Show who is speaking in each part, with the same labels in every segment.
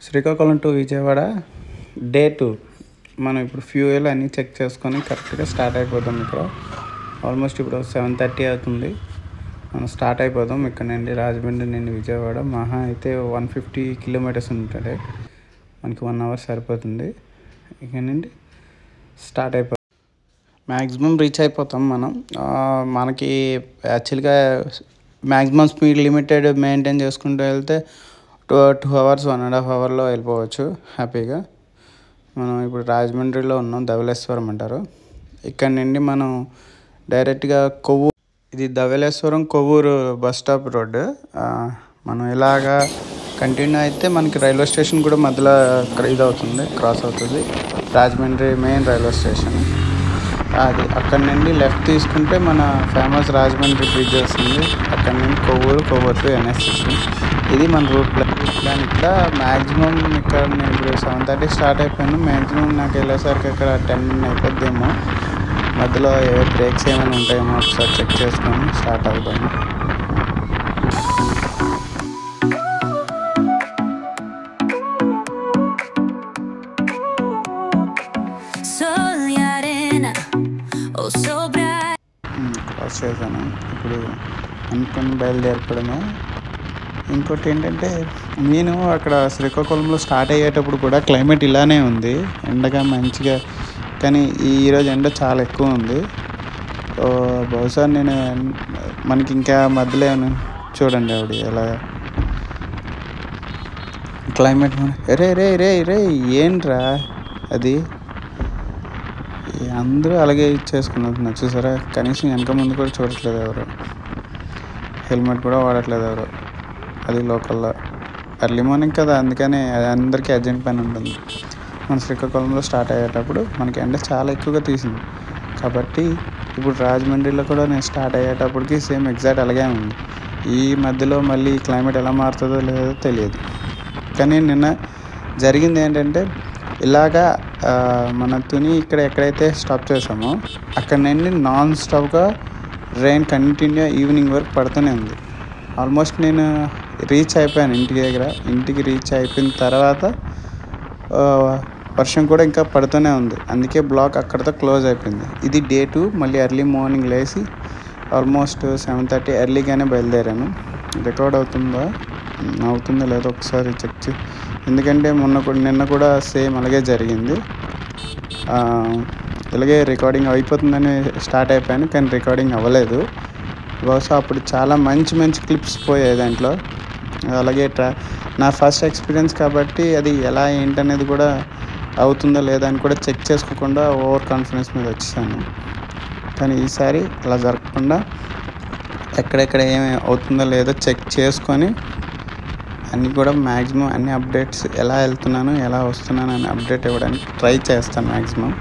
Speaker 1: Srikakulam to Vijayawada day 2. మనం ఇప్పుడు fuel అన్నీ చెక్ చేసుకొని కరెక్ట్గా స్టార్ట్ అయిపోతాం. ఇక్కడ ఆల్మోస్ట్ ఇప్పుడు 7:30 అవుతుంది. మనం స్టార్ట్ అయిపోతాం ఇక్కడ నుండి. రాజమండ్రి నుండి విజయవాడ మహా అయితే 150 కిలోమీటర్స్ ఉంటుంది. మనకి 1 అవర్ సరిపోతుంది. ఇక్కడ నుండి స్టార్ట్ అయిపోతాం. మ్యాక్సిమం రీచ్ అయిపోతాం మనం. మనకి యాక్చువల్గా మ్యాక్సిమం స్పీడ్ లిమిటెడ్ మెయింటైన్ చేసుకుంటూ వెళ్తే 2 అవర్స్ 1.5 అవర్లో వెళ్ళిపోవచ్చు హ్యాపీగా. మనం ఇప్పుడు రాజమండ్రిలో ఉన్నాం. ధవళేశ్వరం అంటారు. ఇక్కడ నుండి మనం డైరెక్ట్గా కొవ్వూరు, ఇది Dhavaleswaram Kovvur bus stop road. మనం ఇలాగా కంటిన్యూ అయితే మనకి రైల్వే స్టేషన్ కూడా మధ్యలో ఇది అవుతుంది, క్రాస్ అవుతుంది. రాజమండ్రి మెయిన్ రైల్వే స్టేషన్ అది. అక్కడ నుండి లెఫ్ట్ తీసుకుంటే మన ఫేమస్ రాజమండ్రి బ్రిడ్జ్ వస్తుంది. అక్కడ నుండి కొవ్వూరు టు NH16. ఇది మన రూట్ ప్లాన్. ఇక్కడ మ్యాక్సిమం ఇక్కడ నేను ఇప్పుడు 7:30 స్టార్ట్ అయిపోయాను. మ్యాక్సిమం నాకు వెళ్ళేసరికి ఇక్కడ 10 అయిపోద్దేమో. మధ్యలో బ్రేక్స్ ఏమైనా ఉంటాయేమో ఒకసారి చెక్ చేసుకొని స్టార్ట్ అవుతాము. క్రాస్ చేశాను. ఇప్పుడు అనుకుని బయలుదేరిపోవడమే. ఇంకోటి ఏంటంటే, నేను అక్కడ శ్రీకాకుళంలో స్టార్ట్ అయ్యేటప్పుడు కూడా క్లైమేట్ ఇలానే ఉంది, ఎండగా మంచిగా. కానీ ఈరోజు ఎండ చాలా ఎక్కువ ఉంది. బహుశా నేను మనకి ఇంకా మధ్యలో చూడండి ఆవిడ ఎలా క్లైమేట్. రే రే రే రే ఏంట్రా అది, అందరూ అలాగే చేసుకున్నారు చూసారా. కనీసం వెనక ముందు కూడా చూడట్లేదు ఎవరు, హెల్మెట్ కూడా వాడట్లేదు ఎవరు. అది లోకల్లో ఎర్లీ మార్నింగ్ కదా, అందుకని అందరికీ అర్జెంట్ పని ఉంటుంది. మన శ్రీకాకుళంలో స్టార్ట్ అయ్యేటప్పుడు మనకి ఎండ చాలా ఎక్కువగా తీసింది కాబట్టి ఇప్పుడు రాజమండ్రిలో కూడా నేను స్టార్ట్ అయ్యేటప్పటికి సేమ్ ఎగ్జాక్ట్ అలాగే ఉంది. ఈ మధ్యలో మళ్ళీ క్లైమేట్ ఎలా మారుతుందో లేదో తెలియదు. కానీ నిన్న జరిగింది ఏంటంటే, ఇలాగా మన తుని ఇక్కడ ఎక్కడైతే స్టాప్ చేసామో అక్కడ నుండి నాన్ స్టాప్గా రెయిన్ కంటిన్యూ ఈవినింగ్ వరకు పడుతూనే ఉంది. ఆల్మోస్ట్ నేను రీచ్ అయిపోయాను ఇంటికి దగ్గర. ఇంటికి రీచ్ అయిపోయిన తర్వాత వర్షం కూడా ఇంకా పడుతూనే ఉంది. అందుకే బ్లాక్ అక్కడితో క్లోజ్ అయిపోయింది. ఇది డే 2. మళ్ళీ ఎర్లీ మార్నింగ్ లేచి ఆల్మోస్ట్ 7:30 ఎర్లీగానే బయలుదేరాను. రికార్డ్ అవుతుందో లేదో ఒకసారి చెక్ చేయి. ఎందుకంటే నిన్న కూడా సేమ్ అలాగే జరిగింది. ఇలాగే రికార్డింగ్ అయిపోతుందని స్టార్ట్ అయిపోయాను, కానీ రికార్డింగ్ అవ్వలేదు. బహుశా అప్పుడు చాలా మంచి మంచి క్లిప్స్ పోయాయి దాంట్లో. అలాగే నా ఫస్ట్ ఎక్స్పీరియన్స్ కాబట్టి అది ఎలా ఏంటనేది కూడా అవుతుందో లేదా అని కూడా చెక్ చేసుకోకుండా ఓవర్ కాన్ఫిడెన్స్ మీద వచ్చేసాను. కానీ ఈసారి అలా జరగకుండా ఎక్కడెక్కడ ఏమి అవుతుందో లేదో చెక్ చేసుకొని అన్నీ కూడా మ్యాక్సిమం అన్ని అప్డేట్స్ ఎలా వెళ్తున్నాను ఎలా వస్తున్నాను అని అప్డేట్ ఇవ్వడానికి ట్రై చేస్తాను మ్యాక్సిమం.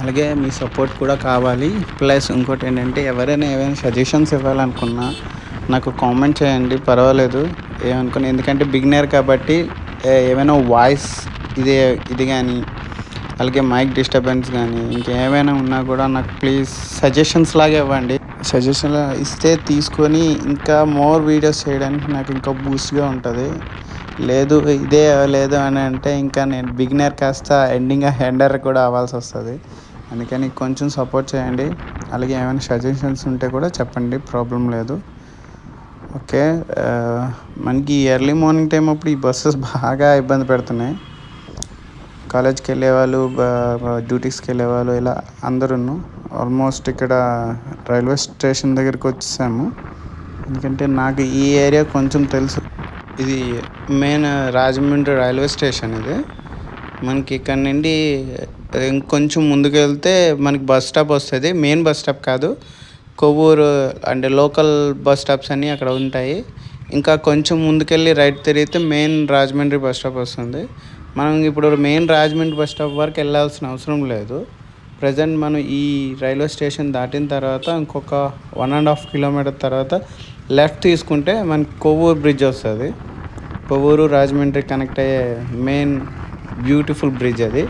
Speaker 1: అలాగే మీ సపోర్ట్ కూడా కావాలి. ప్లస్ ఇంకోటి ఏంటంటే, ఎవరైనా ఏమైనా సజెషన్స్ ఇవ్వాలనుకున్నా నాకు కామెంట్ చేయండి, పర్వాలేదు ఏమనుకున్నా. ఎందుకంటే బిగినర్ కాబట్టి ఏమైనా వాయిస్ ఇది కానీ, అలాగే మైక్ డిస్టర్బెన్స్ కానీ ఇంకేమైనా ఉన్నా కూడా నాకు ప్లీజ్ సజెషన్స్ లాగా ఇవ్వండి. సజెషన్ ఇస్తే తీసుకొని ఇంకా మోర్ వీడియోస్ చేయడానికి నాకు ఇంకా బూస్ట్గా ఉంటుంది. లేదు అని అంటే ఇంకా నేను బిగినర్ కాస్త ఎండర్ కూడా అవ్వాల్సి వస్తుంది. అందుకని కొంచెం సపోర్ట్ చేయండి. అలాగే ఏమైనా సజెషన్స్ ఉంటే కూడా చెప్పండి, ప్రాబ్లం లేదు. ఓకే. మనకి ఎర్లీ మార్నింగ్ టైం అప్పుడు ఈ బస్సెస్ బాగా ఇబ్బంది పెడుతున్నాయి. కాలేజ్కి వెళ్ళేవాళ్ళు, డ్యూటీస్కి వెళ్ళేవాళ్ళు, ఇలా అందరూ. ఆల్మోస్ట్ ఇక్కడ రైల్వే స్టేషన్ దగ్గరికి వచ్చేసాము. ఎందుకంటే నాకు ఈ ఏరియా కొంచెం తెలుసు. ఇది మెయిన్ రాజమండ్రి రైల్వే స్టేషన్. ఇది మనకి ఇక్కడ నుండి ఇంకొంచెం ముందుకు వెళ్తే మనకి బస్ స్టాప్ వస్తుంది. మెయిన్ బస్ స్టాప్ కాదు, కొవ్వూరు అంటే లోకల్ బస్ స్టాప్స్ అన్నీ అక్కడ ఉంటాయి. ఇంకా కొంచెం ముందుకెళ్ళి రైట్ తిరిగితే మెయిన్ రాజమండ్రి బస్ స్టాప్ వస్తుంది. మనం ఇప్పుడు మెయిన్ రాజమండ్రి బస్ స్టాప్ వరకు వెళ్ళాల్సిన అవసరం లేదు. ప్రజెంట్ మనం ఈ రైల్వే స్టేషన్ దాటిన తర్వాత ఇంకొక 1.5 కిలోమీటర్ తర్వాత లెఫ్ట్ తీసుకుంటే మనకి కొవ్వూరు బ్రిడ్జ్ వస్తుంది. కొవ్వూరు రాజమండ్రి కనెక్ట్ అయ్యే మెయిన్ బ్యూటిఫుల్ బ్రిడ్జ్ అది.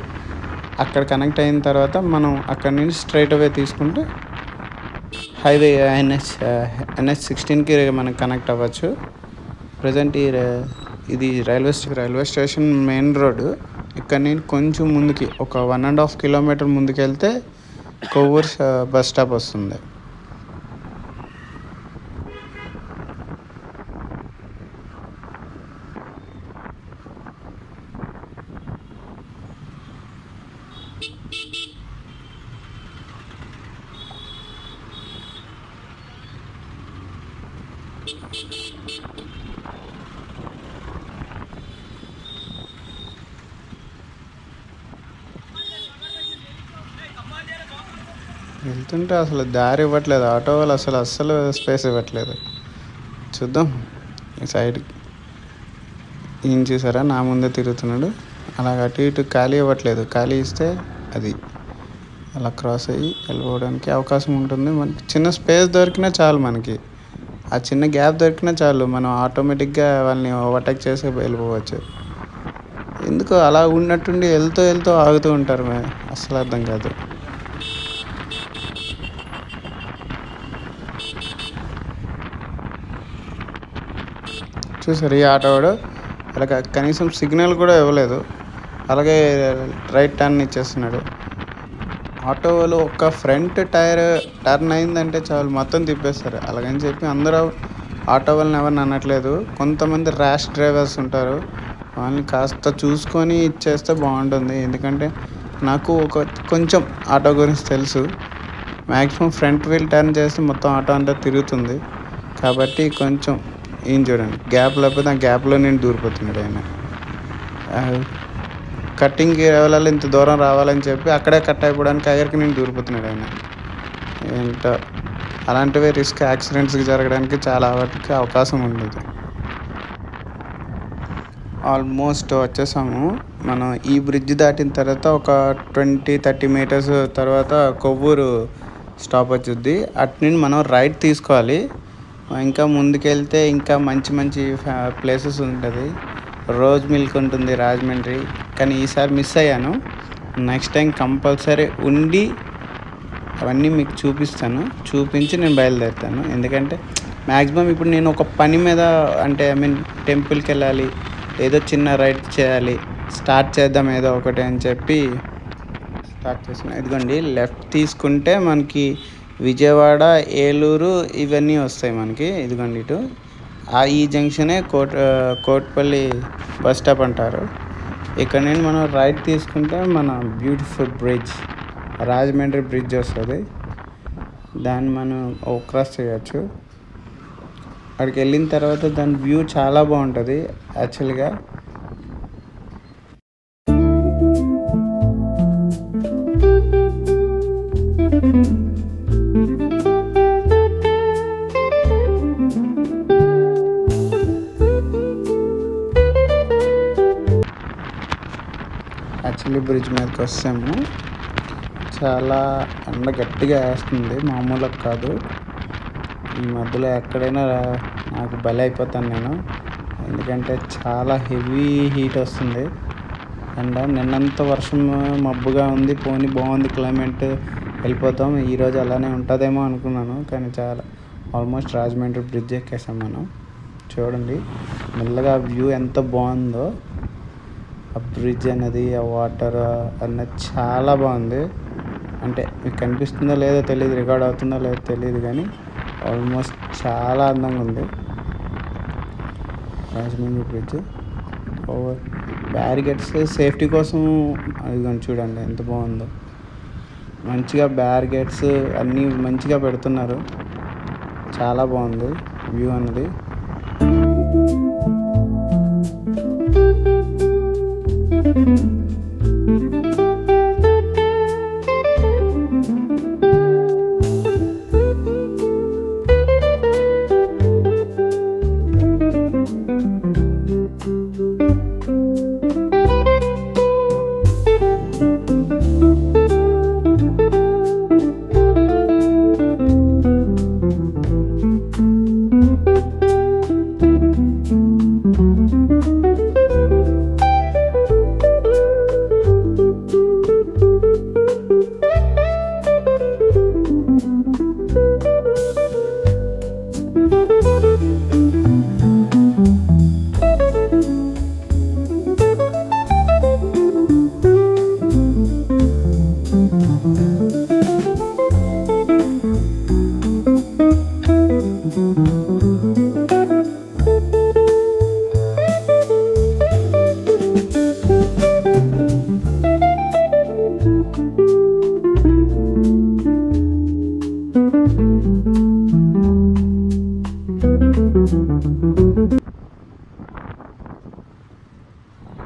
Speaker 1: అక్కడ కనెక్ట్ అయిన తర్వాత మనం అక్కడ నుంచి స్ట్రైట్ అవే తీసుకుంటే హైవే NH16కి మనం కనెక్ట్ అవ్వచ్చు. ప్రజెంట్ ఈ ఇది రైల్వే స్టేషన్ మెయిన్ రోడ్డు. ఇక్కడ నేను కొంచెం ముందుకి ఒక 1.5 కిలోమీటర్ ముందుకు వెళ్తే కొవ్వూరు బస్ స్టాప్ వస్తుంది. వెళ్తుంటే అసలు దారి ఇవ్వట్లేదు, ఆటో వాళ్ళు అస్సలు స్పేస్ ఇవ్వట్లేదు. చూద్దాం ఈ సైడ్కి. ఈయన చూసారా నా ముందే తిరుగుతున్నాడు, అలాగ అటు ఇటు ఖాళీ ఇవ్వట్లేదు. ఖాళీ ఇస్తే అది అలా క్రాస్ అయ్యి వెళ్ళిపోవడానికి అవకాశం ఉంటుంది. మనకి చిన్న స్పేస్ దొరికినా చాలు, మనకి ఆ చిన్న గ్యాప్ దొరికినా చాలు, మనం ఆటోమేటిక్గా వాళ్ళని ఓవర్టేక్ చేసి వెళ్ళిపోవచ్చు. ఎందుకు అలా ఉన్నట్టుండి వెళ్తూ ఆగుతూ ఉంటారు, అస్సలు అర్థం కాదు. చూసారు ఈ ఆటోవాడు అలాగే కనీసం సిగ్నల్ కూడా ఇవ్వలేదు, అలాగే రైట్ టర్న్ ఇచ్చేస్తున్నాడు. ఆటో వాళ్ళు ఒక ఫ్రంట్ టైర్ టర్న్ అయిందంటే చాలు మొత్తం తిప్పేస్తారు. అలాగని చెప్పి అందరూ ఆటో వాళ్ళని ఎవరిని అనట్లేదు. కొంతమంది ర్యాష్ డ్రైవర్స్ ఉంటారు, వాళ్ళని కాస్త చూసుకొని ఇచ్చేస్తే బాగుంటుంది. ఎందుకంటే నాకు కొంచెం ఆటో గురించి తెలుసు. మ్యాక్సిమం ఫ్రంట్ వీల్ టర్న్ చేస్తే మొత్తం ఆటో అంతా తిరుగుతుంది. కాబట్టి కొంచెం ఏం చూడండి, గ్యాప్ లేకపోతే ఆ గ్యాప్లో నేను దూరిపోతున్నాడు ఆయన. కట్టింగ్కి వెళ్ళాలి, ఇంత దూరం రావాలని చెప్పి అక్కడే కట్ అయిపోవడానికి దగ్గరికి నేను దూరిపోతున్నాడు ఆయన. ఏంటో అలాంటివే రిస్క్, యాక్సిడెంట్స్కి జరగడానికి చాలా వాటికి అవకాశం ఉండదు. ఆల్మోస్ట్ వచ్చేసాము. మనం ఈ బ్రిడ్జ్ దాటిన తర్వాత ఒక 20-30 మీటర్స్ తర్వాత కొవ్వూరు స్టాప్ వచ్చుద్ది. అటు నుండి మనం రైట్ తీసుకోవాలి. ఇంకా ముందుకెళ్తే ఇంకా మంచి ప్లేసెస్ ఉంటుంది. రోజ్ మిల్క్ ఉంటుంది రాజమండ్రి, కానీ ఈసారి మిస్ అయ్యాను. నెక్స్ట్ టైం కంపల్సరీ ఉండి అవన్నీ మీకు చూపించి నేను బయలుదేరుతాను. ఎందుకంటే మ్యాక్సిమం ఇప్పుడు నేను ఒక పని మీద, అంటే టెంపుల్కి వెళ్ళాలి, ఏదో చిన్న రైడ్ చేయాలి, స్టార్ట్ చేద్దాం ఏదో ఒకటి అని చెప్పి స్టార్ట్ చేసిన. ఇదిగోండి లెఫ్ట్ తీసుకుంటే మనకి విజయవాడ, ఏలూరు ఇవన్నీ వస్తాయి మనకి. ఇదిగోండి ఇటు ఈ జంక్షనే కోట్పల్లి బస్ స్టాప్ అంటారు. ఇక్కడ నుండి మనం రైట్ తీసుకుంటే మన బ్యూటిఫుల్ బ్రిడ్జ్, రాజమండ్రి బ్రిడ్జ్ వస్తుంది. దాన్ని మనం క్రాస్ చేయవచ్చు. అక్కడికి వెళ్ళిన తర్వాత దాని వ్యూ చాలా బాగుంటుంది యాక్చువల్గా. యాక్చువల్లీ బ్రిడ్జ్ మీదకి వస్తాము. చాలా ఎండ గట్టిగా వేస్తుంది, మామూలుగా కాదు. ఈ మధ్యలో ఎక్కడైనా నాకు బలి అయిపోతాను నేను, ఎందుకంటే చాలా హెవీ హీట్ వస్తుంది. అండ్ నిన్నంత వర్షం మబ్బుగా ఉంది, బాగుంది క్లైమేట్, వెళ్ళిపోతాం. ఈరోజు అలానే ఉంటుందేమో అనుకున్నాను, కానీ చాలా ఆల్మోస్ట్ రాజమండ్రి బ్రిడ్జ్ ఎక్కేసాం మనం. చూడండి మెల్లగా వ్యూ ఎంత బాగుందో. ఆ బ్రిడ్జ్ అన్నది, ఆ వాటర్ అన్నది చాలా బాగుంది. అంటే మీకు కనిపిస్తుందో లేదో తెలియదు, రికార్డ్ అవుతుందో లేదో తెలియదు, కానీ ఆల్మోస్ట్ చాలా అందంగా ఉంది Rajahmundry bridge. Over barricades safety కోసం అది చూడండి ఎంత బాగుందో. మంచిగా బ్యారిగేడ్స్ అన్నీ మంచిగా పెడుతున్నారు, చాలా బాగుంది వ్యూ అన్నది.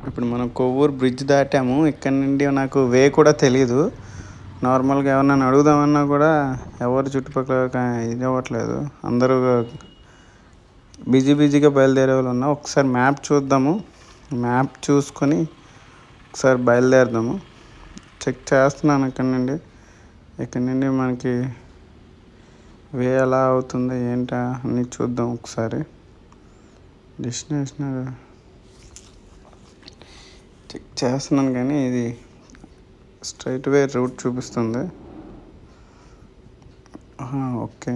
Speaker 1: ఇప్పుడు మనం కొవ్వూరు బ్రిడ్జ్ దాటాము. ఇక్కడ నుండి నాకు వే కూడా తెలీదు. నార్మల్గా ఎవరన్నా అడుగుదామన్నా కూడా ఎవరు చుట్టుపక్కల ఇది అవ్వట్లేదు. అందరూ బిజీగా బయలుదేరే వాళ్ళు ఉన్నా. ఒకసారి మ్యాప్ చూద్దాము. మ్యాప్ చూసుకొని ఒకసారి బయలుదేరదాము. చెక్ చేస్తున్నాను ఇక్కడ నుండి మనకి వే ఎలా అవుతుంది ఏంటా అని చూద్దాం ఒకసారి. డెస్టినేషన్ చెక్ చేస్తున్నాను కానీ ఇది స్ట్రైట్ వే రూట్ చూపిస్తుంది. Okay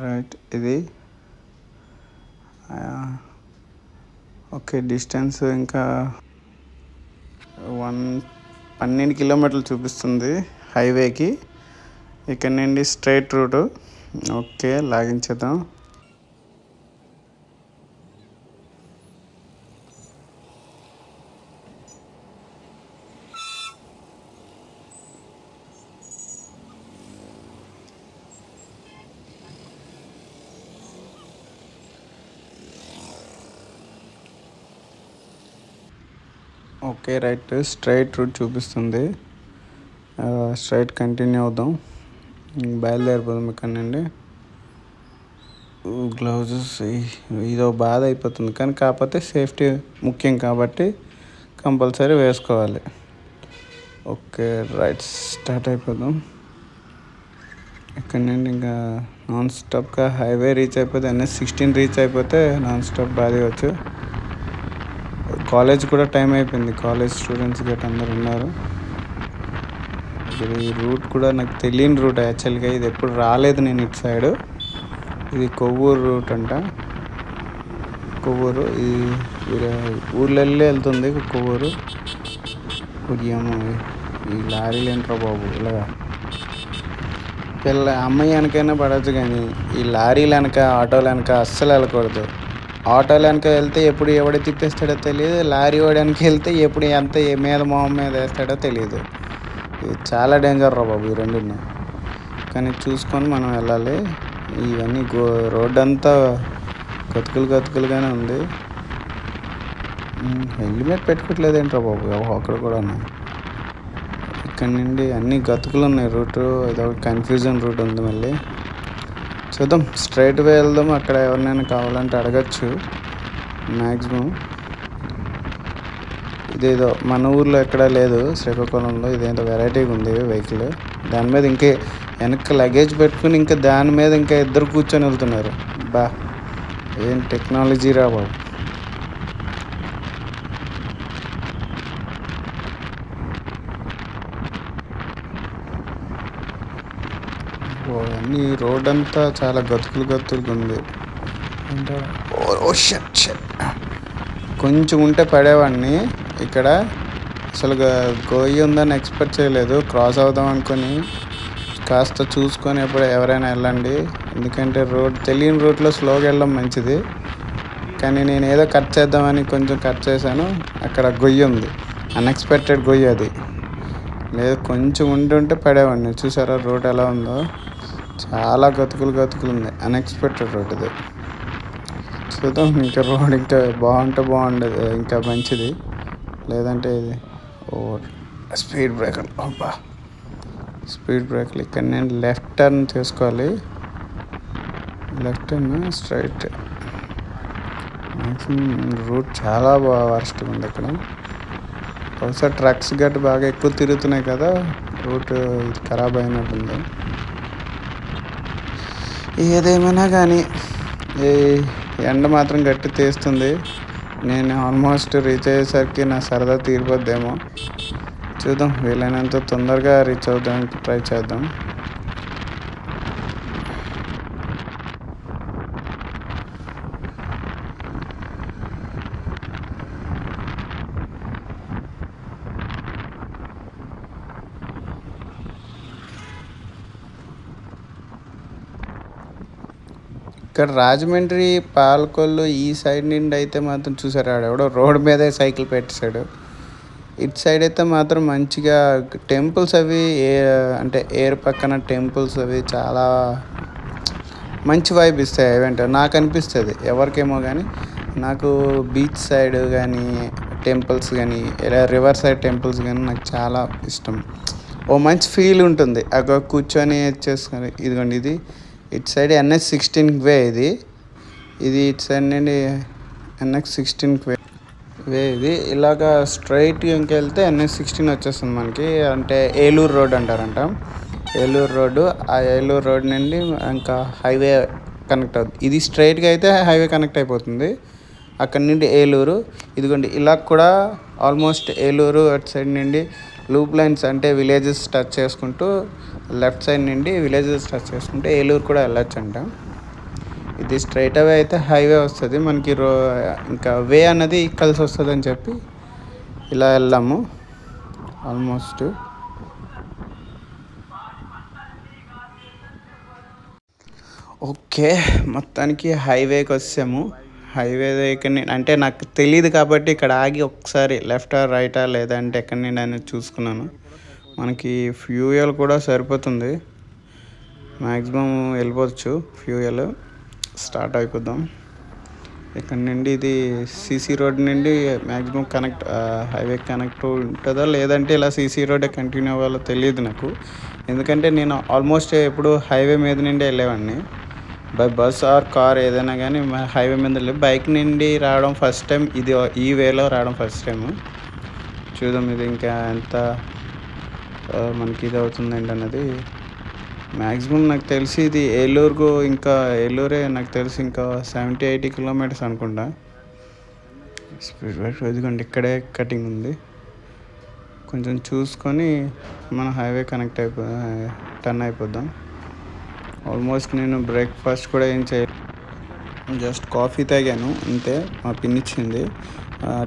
Speaker 1: right. ఇది ఓకే. డిస్టెన్స్ ఇంకా 12 కిలోమీటర్లు చూపిస్తుంది హైవేకి. ఇక్కడ నుండి స్ట్రైట్ రూటు. ఓకే, లాగించేద్దాం. Okay right. స్ట్రైట్ రూట్ చూపిస్తుంది. స్ట్రైట్ కంటిన్యూ అవుదాం. బయలుదేరిపోదాం ఇక్కడ నుండి. గ్లౌజెస్ ఇదో బాధ అయిపోతుంది కానీ కాకపోతే సేఫ్టీ ముఖ్యం కాబట్టి కంపల్సరీ వేసుకోవాలి. ఓకే రైట్, స్టార్ట్ అయిపోదాం. ఇక్కడ నుండి ఇంకా నాన్ స్టాప్గా హైవే రీచ్ అయిపోతే NH16 రీచ్ అయిపోతే నాన్ స్టాప్ బాధవచ్చు. కాలేజ్ కూడా టైం అయిపోయింది. కాలేజ్ స్టూడెంట్స్ గట్రా అందరు ఉన్నారు. ఈ రూట్ కూడా నాకు తెలియని రూట్ యాక్చువల్గా. ఇది ఎప్పుడు రాలేదు నేను ఇటు సైడు. ఇది కొవ్వూరు రూట్ అంట. కొవ్వూరు ఈ ఊర్లెళ్ళి వెళ్తుంది కొవ్వూరు. ఈ లారీలు ఏంట్రా బాబు ఇలాగా. అమ్మాయి వెనకైనా పడవచ్చు కానీ ఈ లారీలు వెనక ఆటోలు వెనక అస్సలు వెళ్ళకూడదు. ఆటోలు వెనక వెళ్తే ఎప్పుడు ఎవడ తిప్పేస్తాడో తెలియదు. లారీ వాడి వెనక వెళ్తే ఎప్పుడు ఎంత మీద మొహం మీద వేస్తాడో తెలియదు. ఇది చాలా డేంజర్ రా బాబు ఈ రెండున్నాయి. కానీ చూసుకొని మనం వెళ్ళాలి. ఇవన్నీ రోడ్డు అంతా గతుకులుగానే ఉంది. హెల్మెట్ పెట్టుకోవట్లేదు ఏంట్రా బాబు అక్కడ కూడా. ఇక్కడ నుండి అన్ని గతుకులు ఉన్నాయి. రూటు ఇదో కన్ఫ్యూజన్ రూట్ ఉంది. మళ్ళీ చూద్దాం. స్ట్రైట్ వే వెళ్దాం. అక్కడ ఎవరినైనా కావాలంటే అడగచ్చు మ్యాక్సిమం. ఇదేదో మన ఊర్లో ఎక్కడ లేదు, శ్రీకాకుళంలో. ఇదేంటో వెరైటీగా ఉంది వెహికల్. దాని మీద ఇంకే వెనక్కి లగేజ్ పెట్టుకుని ఇంకా దాని మీద ఇంకా ఇద్దరు కూర్చొని వెళ్తున్నారు. ఏం టెక్నాలజీ రా బాబు. అన్నీ రోడ్ అంతా చాలా గతుకులుగా ఉంది. కొంచెం ఉంటే పడేవాడిని. ఇక్కడ అసలు గొయ్యి ఉందని ఎక్స్పెక్ట్ చేయలేదు. క్రాస్ అవుదాం అనుకొని కాస్త చూసుకొని ఎప్పుడు ఎవరైనా వెళ్ళండి. ఎందుకంటే తెలియని రూట్లో స్లోగా వెళ్ళడం మంచిది. కానీ నేను ఏదో కట్ చేద్దామని కొంచెం కట్ చేశాను. అక్కడ గొయ్యి ఉంది, అన్ఎక్స్పెక్టెడ్ గొయ్యి అది. లేదు కొంచెం ఉంటే పడేవాడిని. చూసారా రోడ్ ఎలా ఉందో. చాలా గతుకులు ఉంది. అన్ఎక్స్పెక్టెడ్ రోడ్ ఇది. చూద్దాం. ఇంకా రోడ్ ఇంకా బాగుండేది ఇంకా మంచిది. లేదంటే ఇది స్పీడ్ బ్రేకర్. స్పీడ్ బ్రేకర్లు. ఇక్కడ నేను లెఫ్ట్ టర్న్ చేసుకోవాలి. Left turn straight. Maximum route చాలా వర్స్ట్గా ఉంది ఇక్కడ. బహుశా ట్రక్స్ గట్టు బాగా ఎక్కువ తిరుగుతున్నాయి కదా, రూట్ ఖరాబ్ అయినట్టుంది. ఏదేమైనా కానీ ఈ ఎండ మాత్రం గట్టి తీస్తుంది. నేను ఆల్మోస్ట్ రీచ్ అయ్యేసరికి నా సరదా తీరిపోద్దేమో. చూద్దాం. వీలైనంత తొందరగా రీచ్ అవడానికి ట్రై చేద్దాం. ఇక్కడ రాజమండ్రి పాలకొల్లు ఈ సైడ్ నుండి అయితే మాత్రం చూసారు ఆడెవడో రోడ్ మీదే సైకిల్ పెట్టేశాడు. ఇటు సైడ్ అయితే మాత్రం మంచిగా టెంపుల్స్ అవి అంటే ఎయిర్ పక్కన టెంపుల్స్ అవి చాలా మంచి వైబ్ ఇస్తాయి ఈవెంట్ నాకు అనిపిస్తుంది. ఎవరికేమో కానీ నాకు బీచ్ సైడ్ కానీ టెంపుల్స్ కానీ రివర్ సైడ్ టెంపుల్స్ కానీ నాకు చాలా ఇష్టం. ఓ మంచి ఫీల్ ఉంటుంది అక్కడ కూర్చొని చేసుకొని. ఇదిగోండి ఇది ఇటు సైడ్ NH16 వే ఇది ఇటు సైడ్ నుండి NH16 వే ఇది ఇలాగా స్ట్రైట్గా ఇంకెళ్తే NH16 వచ్చేస్తుంది మనకి. అంటే ఏలూరు రోడ్ అంటారంట. ఏలూరు రోడ్డు, ఆ ఏలూరు రోడ్ నుండి ఇంకా హైవే కనెక్ట్ అవుతుంది. ఇది స్ట్రైట్గా అయితే హైవే కనెక్ట్ అయిపోతుంది. అక్కడి నుండి ఏలూరు. ఇదిగోండి ఇలా కూడా ఆల్మోస్ట్ ఏలూరు అటు సైడ్ నుండి లూప్ లైన్స్ అంటే విలేజెస్ టచ్ చేసుకుంటూ లెఫ్ట్ సైడ్ నుండి విలేజెస్ టచ్ చేసుకుంటూ ఏలూరు కూడా వెళ్ళొచ్చు అంట. ఇది స్ట్రైట్ అవే అయితే హైవే వస్తుంది మనకి. ఇంకా వే అన్నది కలిసి వస్తుంది అని చెప్పి ఇలా వెళ్ళాము. ఆల్మోస్ట్ ఓకే, మొత్తానికి హైవేకి వచ్చాము. హైవే ఇక్కడ అంటే నాకు తెలియదు కాబట్టి ఇక్కడ ఆగి ఒకసారి లెఫ్టా రైటా లేదంటే ఎక్కడి నుండి అనేది చూసుకున్నాను. మనకి ఫ్యూయల్ కూడా సరిపోతుంది, మ్యాక్సిమం వెళ్ళిపోవచ్చు. ఫ్యూయల్ స్టార్ట్ అయిపోద్దాం. ఇక్కడ నుండి ఇది CC రోడ్ నుండి మ్యాక్సిమం హైవే కనెక్ట్ ఉంటుందా లేదంటే ఇలా CC రోడ్డే కంటిన్యూ అవ్వాలో తెలియదు నాకు. ఎందుకంటే నేను ఆల్మోస్ట్ ఎప్పుడు హైవే మీద నుండి వెళ్ళేవాడిని. బై బస్ ఆర్ కార్ ఏదైనా కానీ హైవే మీద వెళ్ళి బైక్ నుండి రావడం ఫస్ట్ టైం. ఇది ఈ వేలో రావడం ఫస్ట్ టైం. చూద్దాం ఇది ఇంకా ఎంత మనకి ఇది అవుతుందండి అన్నది. మ్యాక్సిమం నాకు తెలిసి ఇది ఏలూరుకు ఇంకా ఏలూరే నాకు తెలిసి ఇంకా 70-80 కిలోమీటర్స్ అనుకుంటా. స్పీడ్ బైక్ ఇదిగోండి ఇక్కడే కటింగ్ ఉంది. కొంచెం చూసుకొని మన హైవే టర్న్ అయిపోద్దాం. ఆల్మోస్ట్ నేను బ్రేక్ఫాస్ట్ కూడా ఏం జస్ట్ కాఫీ తాగాను అంతే. మా పిన్ని ఇచ్చింది.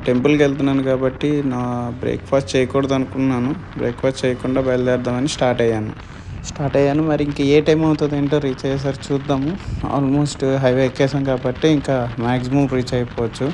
Speaker 1: టెంపుల్కి వెళ్తున్నాను కాబట్టి నా బ్రేక్ఫాస్ట్ చేయకూడదు అనుకున్నాను. బ్రేక్ఫాస్ట్ చేయకుండా బయలుదేరదామని స్టార్ట్ అయ్యాను. మరి ఇంక ఏ టైం అవుతుంది ఏంటో రీచ్ అయ్యేసరికి చూద్దాము. ఆల్మోస్ట్ హైవే ఎక్కేసాం కాబట్టి ఇంకా మ్యాక్సిమం రీచ్ అయిపోవచ్చు.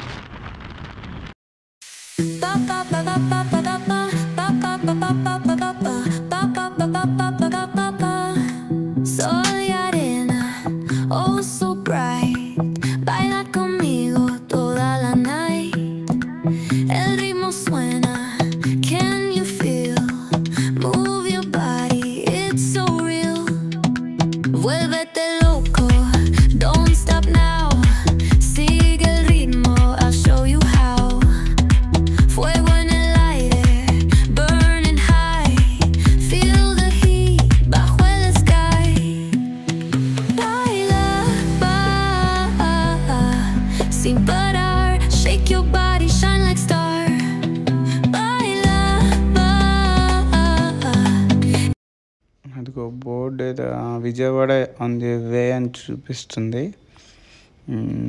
Speaker 1: అదిగో బోర్డు ఏదో విజయవాడ ఆన్ ది వే అని చూపిస్తుంది.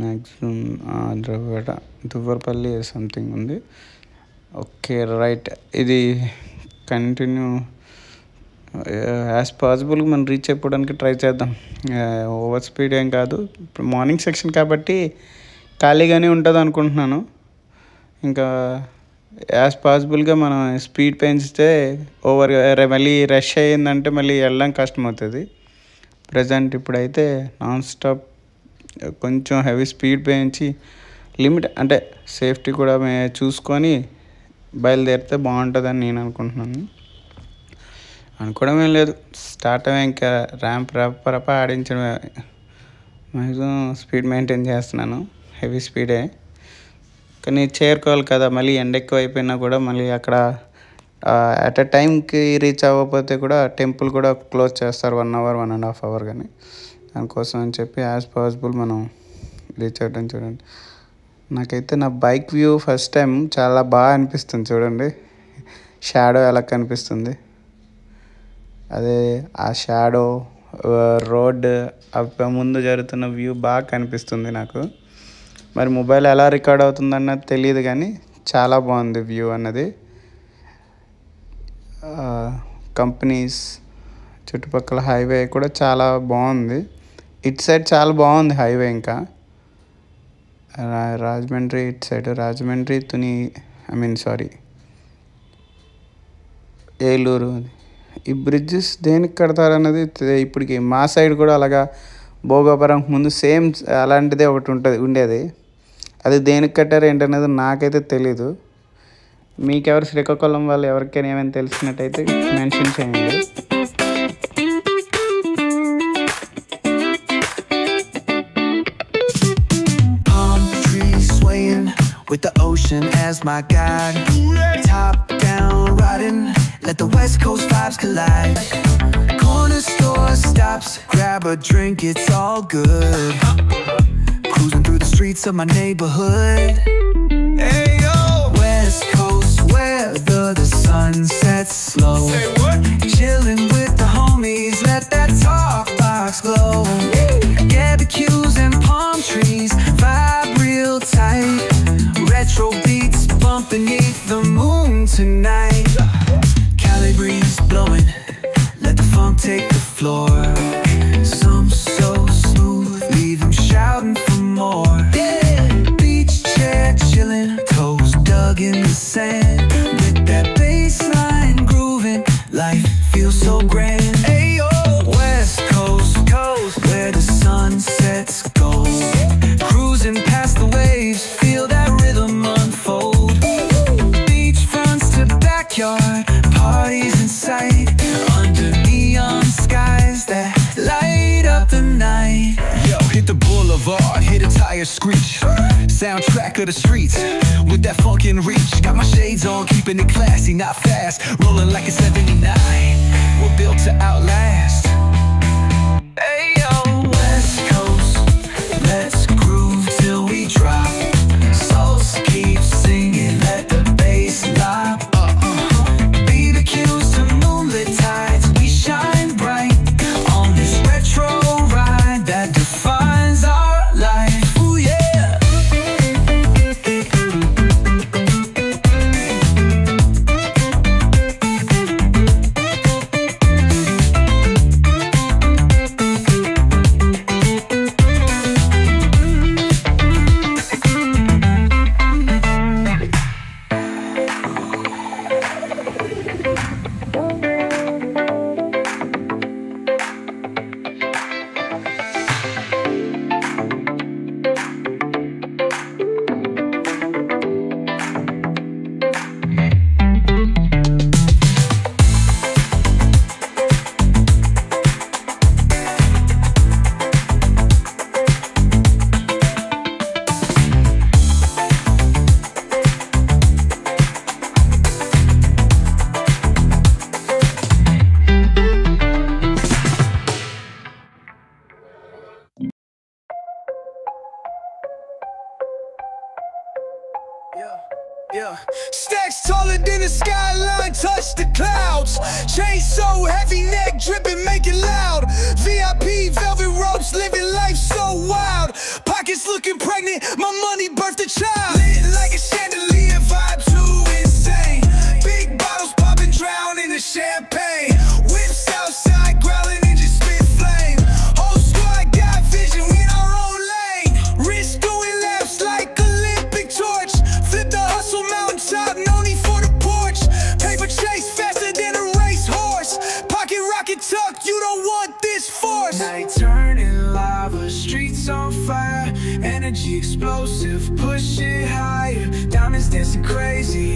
Speaker 1: మ్యాక్సిమం ఆంధ్రవాడ దువ్వరపల్లి సంథింగ్ ఉంది. ఓకే రైట్, ఇది కంటిన్యూ యాజ్ పాసిబుల్గా మనం రీచ్ అయిపోవడానికి ట్రై చేద్దాం. ఓవర్ స్పీడ్ ఏం కాదు. ఇప్పుడు మార్నింగ్ సెక్షన్ కాబట్టి ఖాళీగానే ఉంటుంది అనుకుంటున్నాను. ఇంకా యాజ్ పాసిబుల్గా మనం స్పీడ్ పెంచితే మళ్ళీ రష్ అయ్యిందంటే మళ్ళీ వెళ్ళడం కష్టమవుతుంది. ప్రజెంట్ ఇప్పుడైతే నాన్ స్టాప్ కొంచెం హెవీ స్పీడ్ పెంచి లిమిట్ అంటే సేఫ్టీ కూడా చూసుకొని బయలుదేరితే బాగుంటుందని నేను అనుకుంటున్నాను. అనుకోవడం ఏం లేదు, స్టార్ట్ అయ్యే ఇంకా ర్యాంప్ రప్ప ఆడించడమే. మ్యాక్సిమం స్పీడ్ మెయింటైన్ చేస్తున్నాను, హెవీ స్పీడే. కానీ చేరుకోవాలి కదా, మళ్ళీ ఎండ ఎక్కువ అయిపోయినా కూడా మళ్ళీ అక్కడ అట్ ఎ టైంకి రీచ్ అవ్వకపోతే కూడా టెంపుల్ కూడా క్లోజ్ చేస్తారు 1 hour 1.5 hour కానీ. దానికోసం అని చెప్పి యాజ్ పాసిబుల్ మనం రీచ్ అవ్వడం. చూడండి, నాకైతే నా బైక్ వ్యూ ఫస్ట్ టైం చాలా బాగా అనిపిస్తుంది. చూడండి షాడో ఎలా కనిపిస్తుంది, అదే ఆ షాడో రోడ్ ముందు జరుగుతున్న వ్యూ బాగా కనిపిస్తుంది నాకు. మరి మొబైల్ ఎలా రికార్డ్ అవుతుందన్నది తెలియదు కానీ చాలా బాగుంది వ్యూ అన్నది. కంపెనీస్ చుట్టుపక్కల హైవే కూడా చాలా బాగుంది. ఇటు సైడ్ చాలా బాగుంది హైవే. ఇంకా రాజమండ్రి ఇటు సైడ్ రాజమండ్రి ఏలూరు. ఈ బ్రిడ్జెస్ దేనికి కడతారన్నది ఇప్పటికి మా సైడ్ కూడా అలాగా భోగాపురం ముందు సేమ్ అలాంటిదే ఒకటి ఉండేది. అది దేనికి కట్టారు ఏంటనేది నాకైతే తెలీదు. మీకెవరు శ్రీకాకుళం వాళ్ళు ఎవరికైనా ఏమైనా తెలిసినట్టయితే మెన్షన్ చేయండి.
Speaker 2: With the ocean as my guide, top down riding, let the West Coast vibes collide. Corner store stops, grab a drink, it's all good. Cruising through the streets of my neighborhood. Hey yo, West Coast weather, the sun sets slow. Say what? Chilling with the homies, let that talk box glow. Barbecues and palm trees, vibe real tight. Retro beats bump beneath the moon tonight. Cali breeze blowing, let the funk take the floor. Some so smooth, leave them shouting for more. Beach chair chilling, toes dug in the sand. With that bass line grooving, life feels so grand. Ayo, West Coast, where the sun sets gold. Cruising past the waves, feel that rhythm unfold. Beach fronts to backyard, parties in sight. Under neon skies that light up the night.
Speaker 3: Yo, hit the boulevard, hit a tire screech. Soundtrack of the streets, with that funkin' reach. Got my shades on, keeping it classy, not fast. Rolling like a 79, we're built to outlast.
Speaker 2: Hey yo, West Coast, let's groove till we drop. Souls keep singing, let the bass lop. BBQs to moonlit tides, we shine bright on this retro ride that defines our life. Ooh yeah.
Speaker 3: Yeah. Stacks taller than the skyline, touch the clouds. Chain so heavy, neck dripping, make it loud. VIP, velvet ropes, living life so wild. Pockets looking pregnant, my money birthed a child. Lit like a chandelier, vibe too insane. Big bottles popping, drown in the champagne. Whips outside, growling and just spit flame. Whole squad got vision, we in our own lane. Wrist doing laps like Olympic torch. Flip the hustle mountaintop, no need for the porch. Paper chase faster than a racehorse. Pocket rocket tucked, you don't want this force.
Speaker 2: Night turning lava, streets on fire. Energy explosive, push it higher. Diamonds dancing crazy,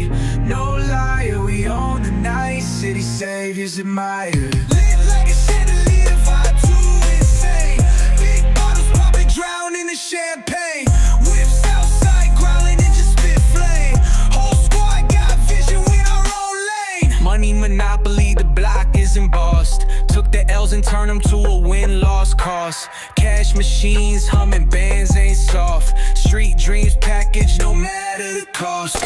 Speaker 2: no liar. We own the night, city saviors admired.
Speaker 3: Lit like a chandelier, vibe too insane. Big bottles popping, drown in the champagne. Whips outside, growling and just spit flame. Whole squad got vision, we in our own lane.
Speaker 2: Money monopoly, the block is embossed. Took the L's and turned them to a win-loss cost. Cash machines humming, bands ain't soft. Street dreams package, no matter the cost.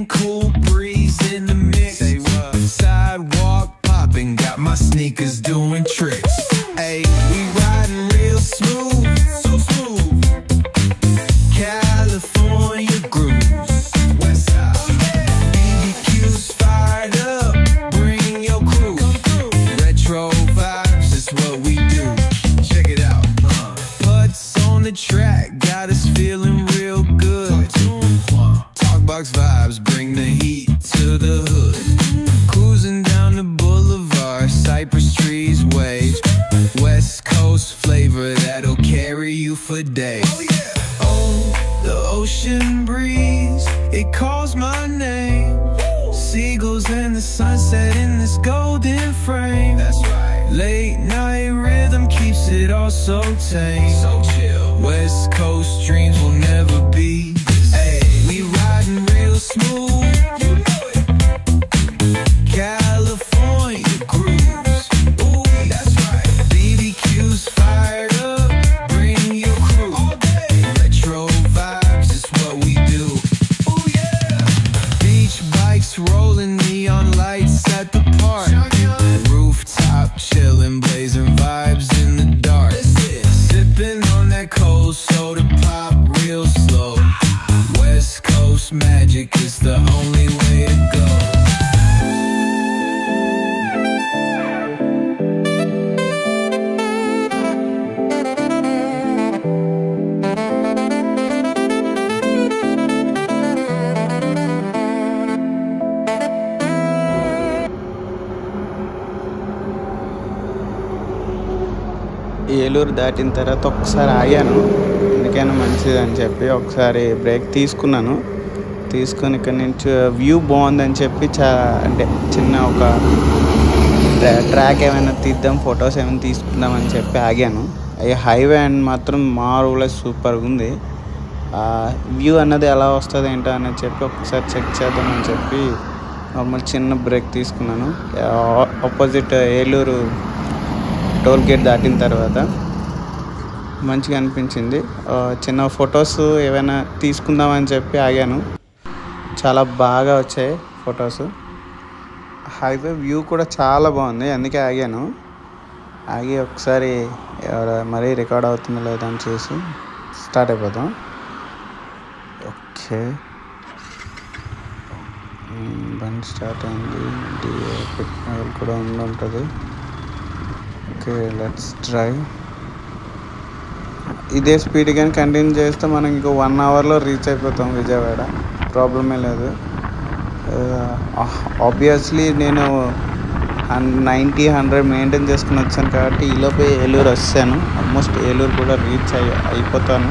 Speaker 2: cool breeze in the mix. Say what? Sidewalk popping, got my sneakers doing tricks. Hey, we riding real smooth, so smooth. California grooves, west side. BBQ's fired up, bring your crew. Retro vibes is what we do. Check it out. Putts on the track, got us feeling real good. Talkbox vibes, bring the heat to the hood. Cruising down the boulevard, cypress trees wave. West Coast flavor that'll carry you for days. Oh, the ocean breeze, it calls my name. Seagulls and the sunset in this golden frame. That's right. Late night rhythm keeps it all so tame. So chill. West Coast dreams will never be. Hey, we riding real smooth. You know it. California grooves. Ooh, that's right. BBQ's fired up. Bring your crew. All day. Retro vibes is what we do. Ooh, yeah. Beach bikes rolling, neon lights at the park. Rooftop chillin', blazing vibes in the dark. Sipping on that cold soda pop real slow. West Coast magic is the only way to go.
Speaker 1: Eluru దాటిన తర్వాత ఒకసారి ఆగాను, ఎందుకైనా మంచిదని చెప్పి ఒకసారి break తీసుకున్నాను. తీసుకొని ఇక్కడ నుంచి వ్యూ బాగుందని చెప్పి అంటే చిన్న ఒక ట్రాక్ ఏమైనా తీద్దాం, ఫొటోస్ ఏమైనా తీసుకుందామని చెప్పి ఆగాను. హైవే అండ్ మాత్రం మార్వెలస్ సూపర్గా ఉంది. వ్యూ అన్నది ఎలా వస్తుంది ఏంటో అని చెప్పి ఒకసారి చెక్ చేద్దామని చెప్పి నార్మల్ చిన్న బ్రేక్ తీసుకున్నాను. ఆపోజిట్ ఏలూరు టోల్ గేట్ దాటిన తర్వాత మంచిగా అనిపించింది. చిన్న ఫొటోస్ ఏమైనా తీసుకుందామని చెప్పి ఆగాను. చాలా బాగా వచ్చాయి ఫొటోస్. హైవే వ్యూ కూడా చాలా బాగుంది, అందుకే ఆగాను. ఆగి ఒకసారి మరీ రికార్డ్ అవుతుందో లేదో అని చూసి స్టార్ట్ అయిపోతాం. ఓకే, బండి స్టార్ట్ అయింది. పెట్రోల్ కూడా ఉంటుంది. Okay, let's drive. ఇదే స్పీడ్ కానీ కంటిన్యూ చేస్తే మనం ఇంకో 1 అవర్లో రీచ్ అయిపోతాం విజయవాడ, ప్రాబ్లమే లేదు. ఆబ్వియస్లీ నేను 90-100 మెయింటైన్ చేసుకుని వచ్చాను కాబట్టి ఈలోపే ఏలూరు వచ్చాను. ఆల్మోస్ట్ ఏలూరు కూడా రీచ్ అయిపోతాను.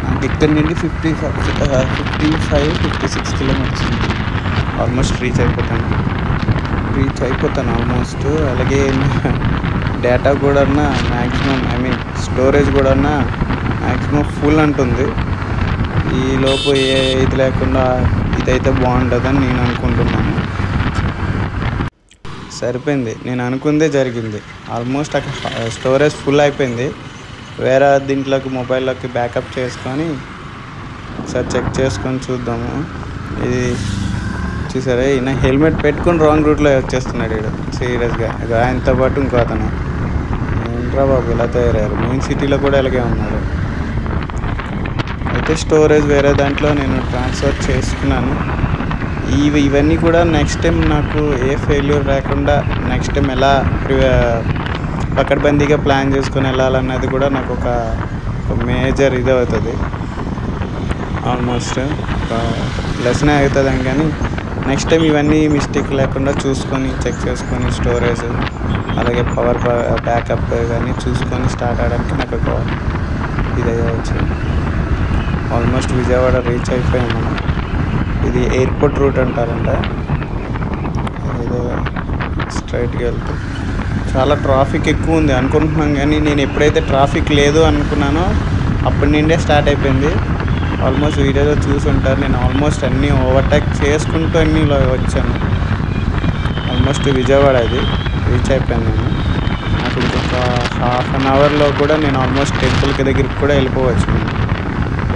Speaker 1: నాకు ఇక్కడ నుండి 55-56 కిలోమీటర్స్ ఉంది. ఆల్మోస్ట్ రీచ్ అయిపోతాను ఆల్మోస్ట్. అలాగే డేటా కూడా మ్యాక్సిమం స్టోరేజ్ కూడా మ్యాక్సిమం ఫుల్ అంటుంది. ఈలోపు ఇది లేకుండా ఇదైతే బాగుంటుందని నేను అనుకుంటున్నాను. సరిపోయింది, నేను అనుకుందే జరిగింది. ఆల్మోస్ట్ అక్కడ స్టోరేజ్ ఫుల్ అయిపోయింది. వేరే దీంట్లోకి మొబైల్లోకి బ్యాకప్ చేసుకొని ఒకసారి చెక్ చేసుకొని చూద్దాము. ఇది చూసారా, ఈయన హెల్మెట్ పెట్టుకుని రాంగ్ రూట్లో వచ్చేస్తున్నాడు వీడు సీరియస్గా. ఆయనతో పాటు ఇంకో అతను. ఏంట్రా బాబు ఇలా తయారయ్యారు. మెయిన్ సిటీలో కూడా ఇలాగే ఉన్నారు. అయితే స్టోరేజ్ వేరే దాంట్లో నేను ట్రాన్స్ఫర్ చేసుకున్నాను. ఇవన్నీ కూడా నెక్స్ట్ టైం నాకు ఏ ఫెయిల్యూర్ రాకుండా నెక్స్ట్ టైం ఎలా పకడ్బందీగా ప్లాన్ చేసుకొని వెళ్ళాలన్నది కూడా నాకు ఒక మేజర్ ఇది అవుతుంది. ఆల్మోస్ట్ ఒక లెసనే అవుతుంది. కానీ నెక్స్ట్ టైం ఇవన్నీ మిస్టేక్ లేకుండా చూసుకొని చెక్ చేసుకొని స్టోరేజ్ అలాగే పవర్ బ్యాకప్ కానీ చూసుకొని స్టార్ట్ అవడానికి నాకు ఒక ఇది వచ్చింది. ఆల్మోస్ట్ విజయవాడ రీచ్ అయిపోయాం మనం. ఇది ఎయిర్పోర్ట్ రూట్ అంటారంట. ఏదో స్ట్రైట్గా వెళ్తే చాలా ట్రాఫిక్ ఎక్కువ ఉంది అనుకుంటున్నాం, కానీ నేను ఎప్పుడైతే ట్రాఫిక్ లేదు అనుకున్నానో అప్పటి నుండే స్టార్ట్ అయిపోయింది. ఆల్మోస్ట్ వీడియోలో చూసుంటారు, నేను ఆల్మోస్ట్ అన్నీ ఓవర్టేక్ చేసుకుంటూ అన్నీ వచ్చాను. ఆల్మోస్ట్ విజయవాడ అది రీచ్ అయిపోయాను నేను. నాకు ఇంకొక హాఫ్ అన్ అవర్లో కూడా నేను ఆల్మోస్ట్ టెంపుల్కి దగ్గరికి కూడా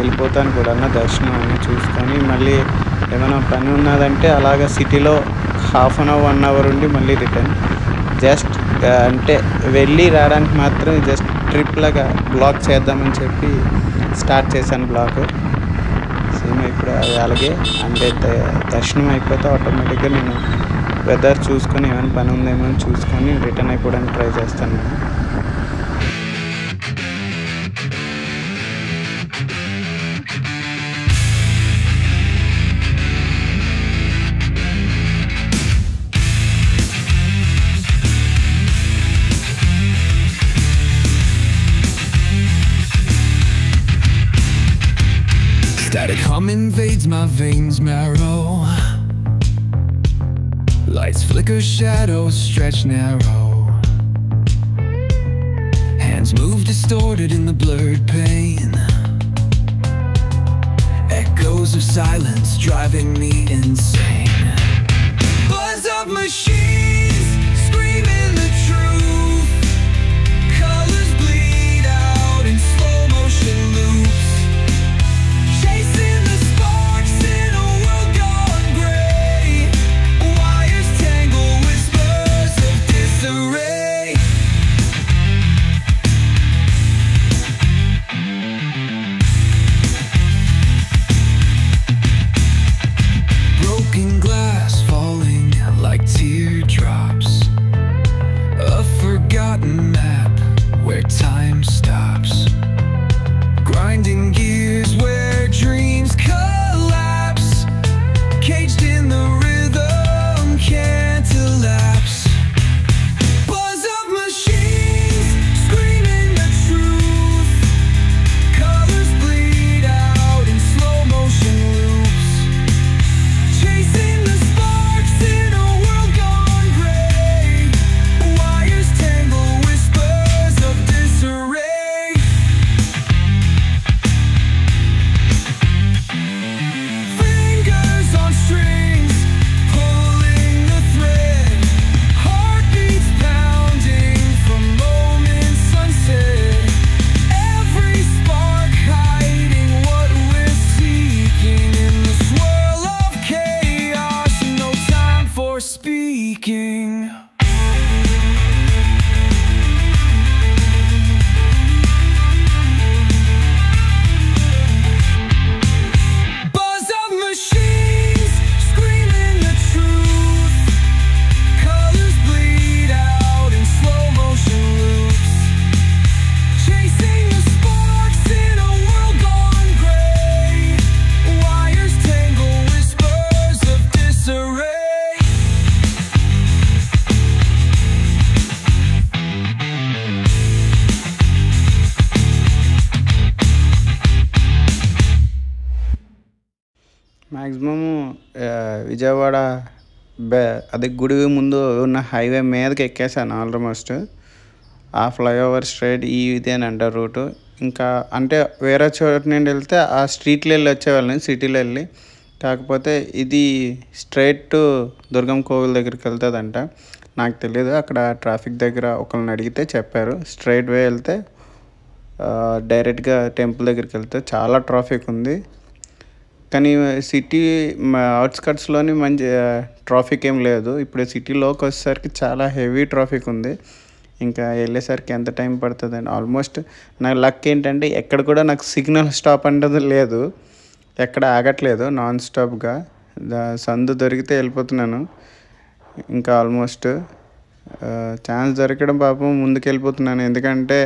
Speaker 1: వెళ్ళిపోతాను కూడా. దర్శనం అన్నీ చూసుకొని మళ్ళీ ఏమైనా పని ఉన్నదంటే అలాగ సిటీలో హాఫ్ అన్ అవర్ 1 అవర్ ఉండి మళ్ళీ రిటర్న్. జస్ట్ అంటే వెళ్ళి రావడానికి మాత్రం జస్ట్ ట్రిప్ లాగా బ్లాగ్ చేద్దామని చెప్పి స్టార్ట్ చేశాను బ్లాగ్. సేమ్ ఇప్పుడు అది అలాగే అంటే దర్శనం అయిపోతే ఆటోమేటిక్గా నేను వెదర్ చూసుకొని ఏమైనా పని ఉందేమో అని చూసుకొని రిటర్న్ అయిపోవడానికి ట్రై చేస్తాను నేను.
Speaker 3: Static hum invades my veins marrow. Lights flicker, shadows stretch narrow. Hands move distorted in the blurred pain. Echoes of silence driving me insane. Buzz of machines screaming the truth. Colors bleed out in slow motion loops. Chasing the sparks in a world gone gray. Wires tangle, whispers of disarray. Broken glass falling like teardrops. A forgotten map where time stops. Grinding gears where dreams collapse. Caged in the rhythm, can't elapse. Buzz of machines screaming the truth. Colors bleed out in slow motion loops. Chasing the sparks in a world gone gray. Wires tangle, whispers of disarray. Fingers on strings, pulling the thread. Heartbeats pounding from moments unsaid. Every spark hiding what we're seeking. In the swirl of chaos, no time for speaking. Buzz of machines screaming the truth. Colors bleed out in slow motion loops. Chasing the sparks in a world gone gray. Wires tangle, whispers of disarray.
Speaker 1: Maximum Vijayawada అదే గుడి ముందు ఉన్న highway మీదకి ఎక్కేసాను almost. ఆ flyover straight ఇది అని అంటారు route. ఇంకా అంటే వేరే చోటు నుండి వెళ్తే ఆ స్ట్రీట్లో వెళ్ళి వచ్చేవాళ్ళని సిటీలో వెళ్ళి. కాకపోతే ఇది స్ట్రైట్ టు దుర్గం కోవిల్ దగ్గరికి వెళ్తుందంట. నాకు తెలియదు, అక్కడ ట్రాఫిక్ దగ్గర ఒకరిని అడిగితే చెప్పారు స్ట్రైట్ వే వెళ్తే డైరెక్ట్గా టెంపుల్ దగ్గరికి వెళ్తే చాలా ట్రాఫిక్ ఉంది. కానీ సిటీ అవుట్స్కట్స్లోని మంచి ట్రాఫిక్ ఏం లేదు. ఇప్పుడు సిటీలోకి వచ్చేసరికి చాలా హెవీ ట్రాఫిక్ ఉంది. ఇంకా వెళ్ళేసరికి ఎంత టైం పడుతుంది అండి. ఆల్మోస్ట్ నా లక్ ఏంటంటే ఎక్కడ కూడా నాకు సిగ్నల్ స్టాప్ అనేది లేదు, ఎక్కడ ఆగట్లేదు, నాన్ స్టాప్గా సందు దొరికితే వెళ్ళిపోతున్నాను. ఇంకా ఆల్మోస్ట్ ఛాన్స్ దొరకడం పాపం ముందుకు వెళ్ళిపోతున్నాను. ఎందుకంటే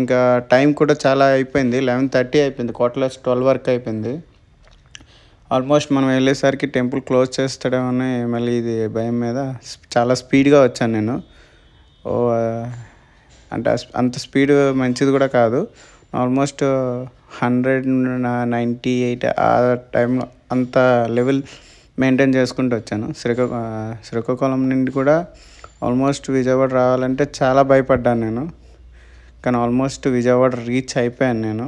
Speaker 1: ఇంకా టైం కూడా చాలా అయిపోయింది, 11:30 అయిపోయింది, 12 వరకు అయిపోయింది. ఆల్మోస్ట్ మనం వెళ్ళేసరికి టెంపుల్ క్లోజ్ చేస్తాడేమని మళ్ళీ ఇది భయం మీద చాలా స్పీడ్గా వచ్చాను నేను. అంటే అంత స్పీడ్ మంచిది కూడా కాదు. ఆల్మోస్ట్ 198 ఆ టైంలో అంత లెవెల్ మెయింటైన్ చేసుకుంటూ వచ్చాను. శ్రీకాకుళం నుండి కూడా ఆల్మోస్ట్ విజయవాడ రావాలంటే చాలా భయపడ్డాను నేను. కానీ ఆల్మోస్ట్ విజయవాడ రీచ్ అయిపోయాను నేను.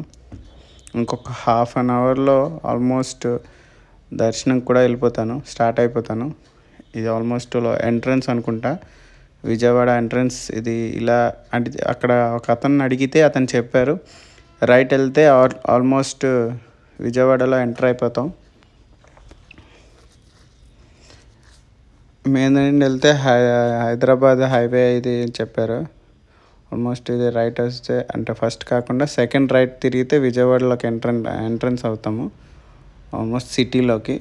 Speaker 1: ఇంకొక హాఫ్ అన్ అవర్లో ఆల్మోస్ట్ దర్శనం కూడా స్టార్ట్ అయిపోతాను. ఇది ఆల్మోస్ట్ ఎంట్రన్స్ అనుకుంటా, విజయవాడ ఎంట్రన్స్ ఇది. ఇలా అంటే అక్కడ ఒక అతను అడిగితే అతను చెప్పారు రైట్ వెళ్తే ఆల్మోస్ట్ విజయవాడలో ఎంటర్ అయిపోతాం. మెయిన్ నుండి వెళ్తే హైదరాబాద్ హైవే ఇది చెప్పారు. ఆల్మోస్ట్ ఇది రైట్ వస్తే అంటే ఫస్ట్ కాకుండా సెకండ్ రైట్ తిరిగితే విజయవాడలోకి ఎంట్రన్స్ అవుతాము ఆల్మోస్ట్ సిటీలోకి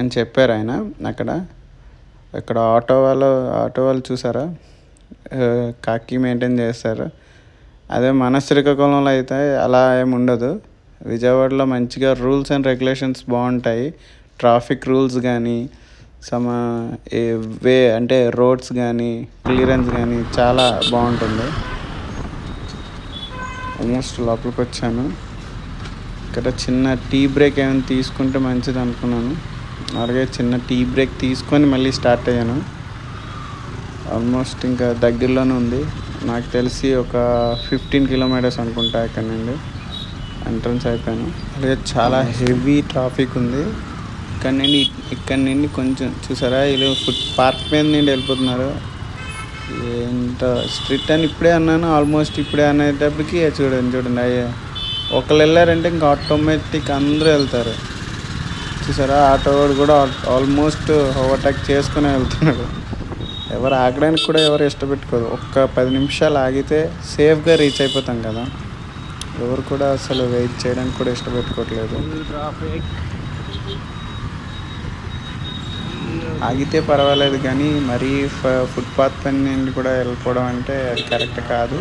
Speaker 1: అని చెప్పారు ఆయన. అక్కడ ఆటో వాళ్ళు చూసారా కాకి మెయింటైన్ చేస్తారు. అదే మన శ్రీకాకుళంలో అయితే అలా ఏమి ఉండదు. విజయవాడలో మంచిగా రూల్స్ అండ్ రెగ్యులేషన్స్ బాగుంటాయి. ట్రాఫిక్ రూల్స్ కానీ వే అంటే రోడ్స్ కానీ క్లియరెన్స్ కానీ చాలా బాగుంటుంది. ఆల్మోస్ట్ లోపలికి వచ్చాను. ఇక్కడ చిన్న టీ బ్రేక్ ఏమైనా తీసుకుంటే మంచిది అనుకున్నాను. అలాగే చిన్న టీ బ్రేక్ తీసుకొని మళ్ళీ స్టార్ట్ అయ్యాను. ఆల్మోస్ట్ ఇంకా దగ్గరలోనే ఉంది. నాకు తెలిసి ఒక 15 కిలోమీటర్స్ అనుకుంటా ఇక్కడ నుండి ఎంట్రన్స్ అయిపోయాను. అలాగే చాలా హెవీ ట్రాఫిక్ ఉంది. ఇక్కడ నుండి కొంచెం చూసారా వీళ్ళు ఫుట్ పార్క్ మీద నుండి వెళ్ళిపోతున్నారు. ఏంటో స్ట్రిక్ట్ అని ఇప్పుడే అన్నాను. ఆల్మోస్ట్ ఇప్పుడే అనేటప్పటికి చూడండి అయ్యే ఒకళ్ళు వెళ్ళారంటే ఇంకా ఆటోమేటిక్ అందరూ వెళ్తారు. చూసారా ఆటో వాడు కూడా ఆల్మోస్ట్ ఓవర్టేక్ చేసుకుని వెళ్తున్నాడు. ఎవరు ఆగడానికి కూడా ఎవరు ఇష్టపెట్టుకోరు. ఒక్క 10 నిమిషాలు ఆగితే సేఫ్గా రీచ్ అయిపోతాం కదా. ఎవరు కూడా అసలు వెయిట్ చేయడానికి కూడా ఇష్టపెట్టుకోవట్లేదు. ఆగితే పర్వాలేదు కానీ మరీ ఫుట్పాత్ పైన నుండి కూడా వెళ్ళిపోవడం అంటే అది కరెక్ట్ కాదు.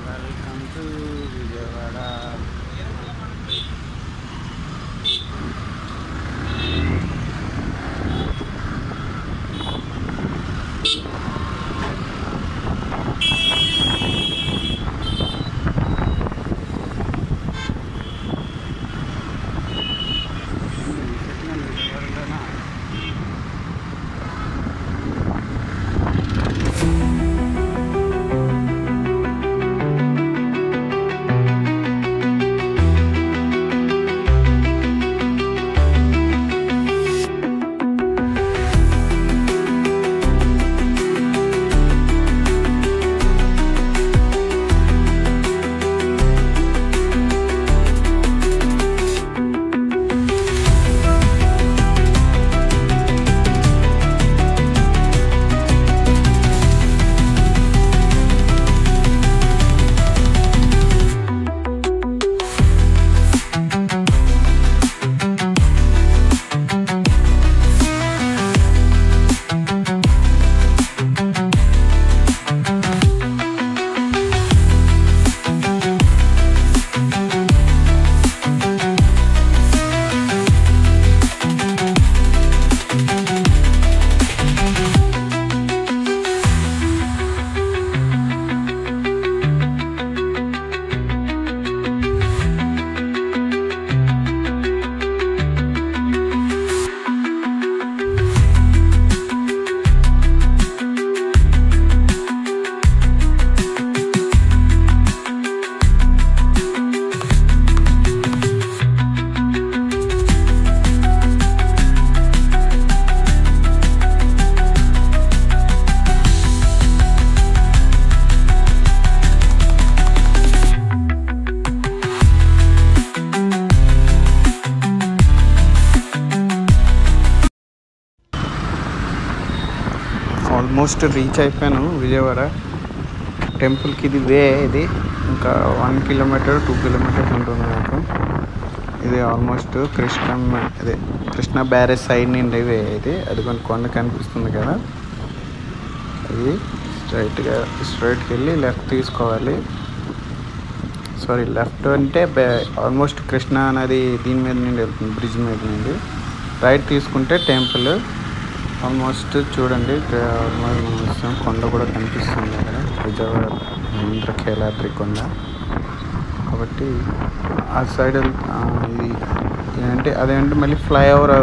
Speaker 1: Welcome to Vijayawada. Almost reach అయిపోయాను విజయవాడ టెంపుల్కి. ఇది ఇంకా 1 కిలోమీటర్ 2 కిలోమీటర్స్ ఉంటుంది నాకు. ఇది ఆల్మోస్ట్ కృష్ణా బ్యారేజ్ సైడ్ నుండి ఇది అది కొండ కనిపిస్తుంది కదా. అది స్ట్రైట్కి వెళ్ళి లెఫ్ట్ తీసుకోవాలి. లెఫ్ట్ అంటే ఆల్మోస్ట్ కృష్ణా నది దీని మీద నుండి వెళ్తుంది, బ్రిడ్జ్ మీద నుండి. రైట్ తీసుకుంటే టెంపుల్. ఆల్మోస్ట్ చూడండి కొండ కూడా కనిపిస్తుంది అక్కడ, విజయవాడ ఇంద్రకీలాద్రి కొండ. కాబట్టి ఆ సైడ్ ఇది అదేంటే మళ్ళీ ఫ్లైఓవర్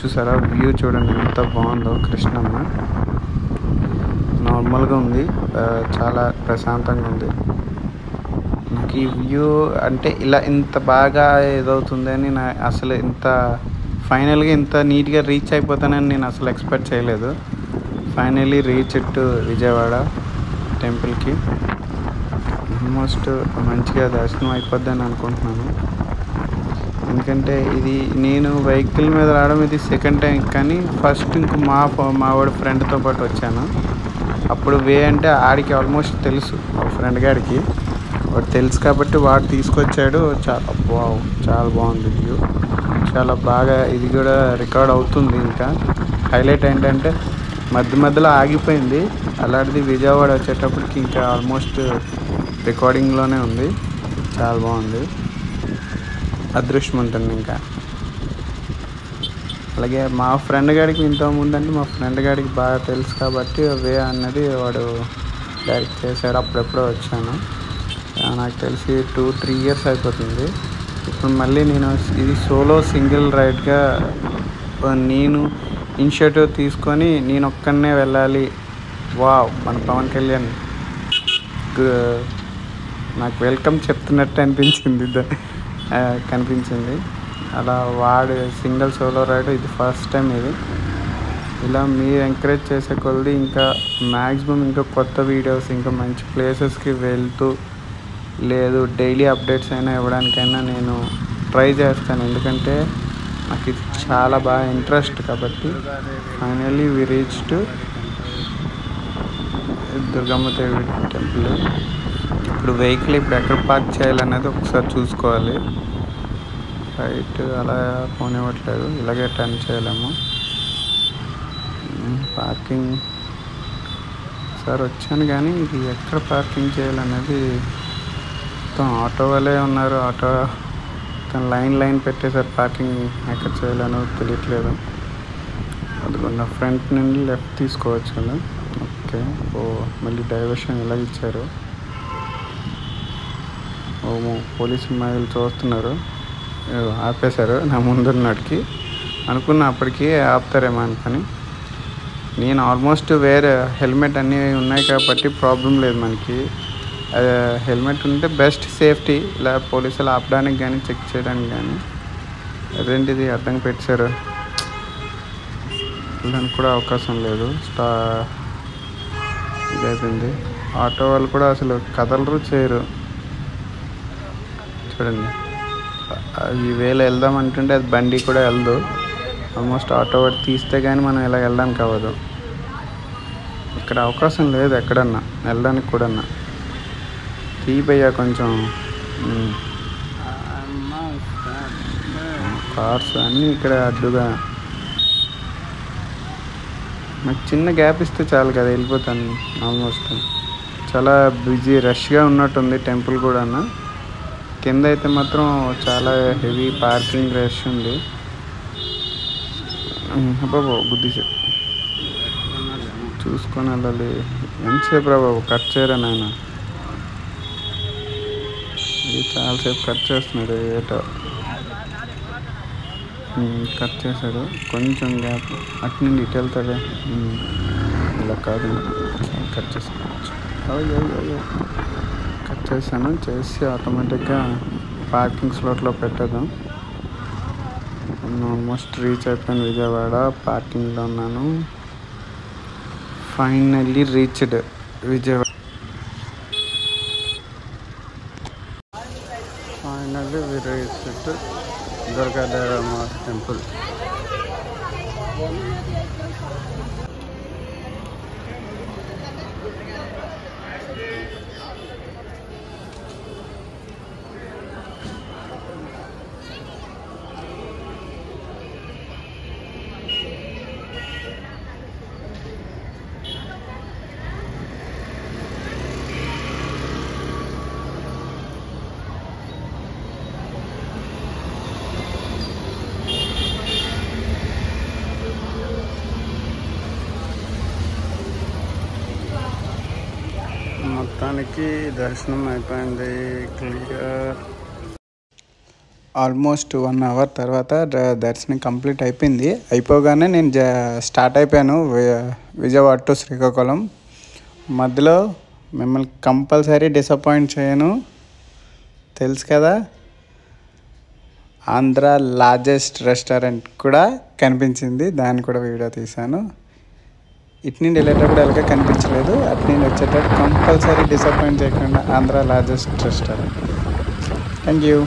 Speaker 1: చూసారా వ్యూ చూడండి ఎంత బాగుందో. కృష్ణమ్మ నార్మల్గా ఉంది, చాలా ప్రశాంతంగా ఉంది. నాకు ఈ వ్యూ అంటే ఇంత బాగా ఏదవుతుంది అని అసలు ఫైనల్గా ఇంత నీట్గా రీచ్ అయిపోతానని నేను అసలు ఎక్స్పెక్ట్ చేయలేదు. ఫైనల్లీ రీచ్ టు విజయవాడ టెంపుల్కి. ఆల్మోస్ట్ మంచిగా దర్శనం అయిపోద్దని అనుకుంటున్నాను. ఎందుకంటే ఇది నేను వెహికల్ మీద రావడం ఇది సెకండ్ టైం, కానీ ఫస్ట్ ఇంకో మా వాడు ఫ్రెండ్తో పాటు వచ్చాను. అప్పుడు వే అంటే ఆడికి ఆల్మోస్ట్ తెలుసు, మా ఫ్రెండ్ గారికి వాడు తెలుసు కాబట్టి వాడు తీసుకొచ్చాడు. చాలా బాగుంది వ్యూ, చాలా బాగా. ఇది కూడా రికార్డ్ అవుతుంది. ఇంకా హైలైట్ ఏంటంటే మధ్యలో ఆగిపోయింది, అలాంటిది విజయవాడ వచ్చేటప్పటికి ఇంకా ఆల్మోస్ట్ రికార్డింగ్లోనే ఉంది. చాలా బాగుంది, అదృష్టం ఉంటుంది. ఇంకా అలాగే మా ఫ్రెండ్ గారికి ఇంతకుముందంటే మా ఫ్రెండ్ గారికి బాగా తెలుసు కాబట్టి వే అన్నది వాడు డైరెక్ట్ చేశాడు. అప్పుడెప్పుడో వచ్చాను, నాకు తెలిసి 2-3 ఇయర్స్ అయిపోతుంది. ఇప్పుడు మళ్ళీ నేను ఇది సోలో సింగిల్ రైడ్గా నేను ఇనిషియేటివ్ తీసుకొని నేను ఒక్కనే వెళ్ళాలి. మన పవన్ కళ్యాణ్ నాకు వెల్కమ్ చెప్తున్నట్టు కనిపించింది. అలా వాడు సింగిల్ సోలో రైడ్ ఇది ఫస్ట్ టైం. ఇది ఇలా మీరు ఎంకరేజ్ చేసే కొద్ది ఇంకా మ్యాక్సిమం ఇంకా కొత్త వీడియోస్ ఇంకా మంచి ప్లేసెస్కి వెళ్తూ లేదు డైలీ అప్డేట్స్ అయినా ఇవ్వడానికైనా నేను ట్రై చేస్తాను. ఎందుకంటే నాకు ఇది చాలా బాగా ఇంట్రెస్ట్ కాబట్టి. Finally we reached Durgamma Devi temple. ఇప్పుడు వెహికల్ ఇప్పుడు ఎక్కడ పార్క్ చేయాలనేది ఒకసారి చూసుకోవాలి. రైట్ అలా పోనివ్వట్లేదు, ఇలాగే టర్న్ చేయలేము. పార్కింగ్ సార్ వచ్చాను, కానీ ఇది ఎక్కడ పార్కింగ్ చేయాలనేది మొత్తం ఆటో వాళ్ళే ఉన్నారు. ఆటో లైన్ పెట్టేసారు, పార్కింగ్ ఎక్కడ చేయాలనో తెలియట్లేదు. అదిగోండి ఫ్రంట్ నుండి లెఫ్ట్ తీసుకోవచ్చు కదా. ఓకే, మళ్ళీ డైవర్షన్ ఇలా ఇచ్చారు. పోలీసు మహిళలు చూస్తున్నారు, ఆపేశారు నా ముందున్నటికి. అనుకున్న అప్పటికి ఆపుతారేమో అనుకొని. నేను ఆల్మోస్ట్ వేరే హెల్మెట్ అన్నీ ఉన్నాయి కాబట్టి ప్రాబ్లం లేదు మనకి. హెల్మెట్ ఉంటే బెస్ట్ సేఫ్టీ, ఇలా పోలీసులు ఆపడానికి కానీ చెక్ చేయడానికి కానీ. అదేంటిది అడ్డంగా పెట్టారు, వెళ్ళడానికి కూడా అవకాశం లేదు. ఇదైపోయింది. ఆటో వాళ్ళు కూడా అసలు కదలరు చేయరు. చూడండి, ఈ వేళ వెళ్దామంటుంటే అది బండి కూడా వెళ్దు. ఆల్మోస్ట్ ఆటో వాడు తీస్తే కానీ మనం ఇలా వెళ్ళడానికి అవ్వదు. ఇక్కడ అవకాశం లేదు ఎక్కడన్నా వెళ్ళడానికి కూడా. తీపయ్యా కొంచెం కార్స్ అన్నీ ఇక్కడ అడ్డుగా. నాకు చిన్న గ్యాప్ ఇస్తే చాలు కదా, వెళ్ళిపోతాను. ఆల్మోస్ట్ చాలా బిజీ రష్గా ఉన్నట్టుంది టెంపుల్ కూడా. కింద అయితే మాత్రం చాలా హెవీ పార్కింగ్ రష్ ఉంది. బాబు బుద్ధి చూసుకొని వెళ్ళాలి. ఎంతసేపు రా బాబు, కట్ చేయరా నాయన. ఇది చాలాసేపు కట్ చేస్తున్నాడు. ఏటో కట్ చేశాడు, కొంచెం గ్యాప్. అటు నుండి ఇటు వెళ్తాడే, ఇలా కాదు. కట్ చేసాను, కట్ చేశాను. చేసి ఆటోమేటిక్గా పార్కింగ్ స్లాట్లో పెట్టేద్దాం. ఆల్మోస్ట్ రీచ్ అయిపోయాను విజయవాడ. పార్కింగ్లో ఉన్నాను. Finally reached Vijayawada. Finally we reached Durgadevamma temple. మొత్తానికి దర్శనం అయిపోయింది క్లియర్. ఆల్మోస్ట్ 1 అవర్ తర్వాత దర్శనం కంప్లీట్ అయిపోయింది. అయిపోగానే నేను స్టార్ట్ అయిపోయాను విజయవాడ టు శ్రీకాకుళం. మధ్యలో మిమ్మల్ని కంపల్సరీ డిసప్పాయింట్ చేయను, తెలుసు కదా. ఆంధ్ర లార్జెస్ట్ రెస్టారెంట్ కూడా కనిపించింది, దాన్ని కూడా వీడియో తీశాను. ఇటు నుండి వెళ్ళేటప్పుడు ఎలాగ కనిపించలేదు, అటు నుండి వచ్చేటప్పుడు కంపల్సరీ డిసప్పాయింట్ చేయకుండా Andhra largest restaurant. Thank you.